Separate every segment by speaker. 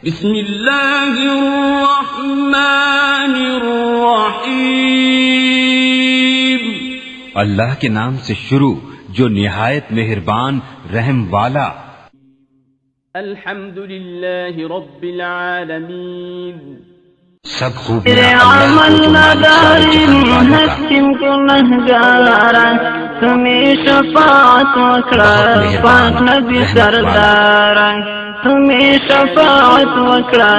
Speaker 1: बिस्मिल्लाहिर्रहमानिर्रहीम।
Speaker 2: अल्लाह के नाम से शुरू जो निहायत मेहरबान रहम वाला।
Speaker 1: अल्हम्दुलिल्लाहि रब्बिल आलमीन।
Speaker 2: सब खूबियां अल्लाह को जो मालिक सारे जहान वालों का।
Speaker 3: तुम्हें शफाअत वकड़ा पाक नबी सरदार, तुम्हें शफाअत वकड़ा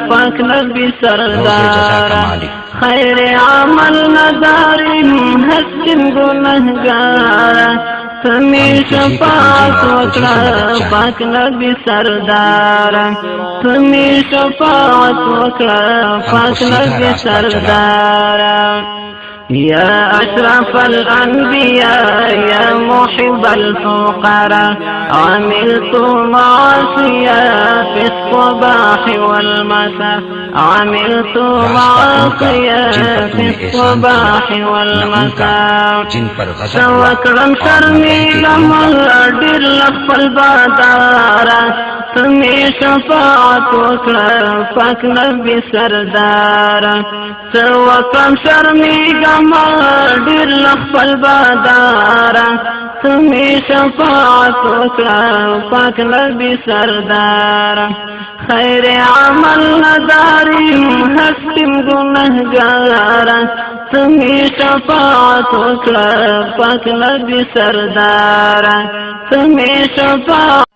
Speaker 3: पाक नबी सरदार। खैर अमल नदारिन हस्तिन गुनहगार, तुम्हें शफाअत वकड़ा पाक नबी सरदार, तुम्हें शफाअत वकड़ा पाक नबी सरदार। या अशरफल अन्बिया या मुहिब्बल फुक़रा, अमिलतु मासिया फिस्सबाह वल मसा, अमिलतु मासिया फिस्सबाह वल मसा। सवकरम शर्मिला मल्लाडिर लफल बादारा, तुम्हें शफाअत वकड़ा पाक नबी सरदार। सवकरम शर्मिला मल्लाडिर लफल बादारा, तुम्हें शफाअत वकड़ा पाक नबी सरदार। खैर अमल नदारिन हस्तिन गुनहगार, तुम्हें शफाअत वकड़ा पाक नबी सरदार, तुम्हें शफाअत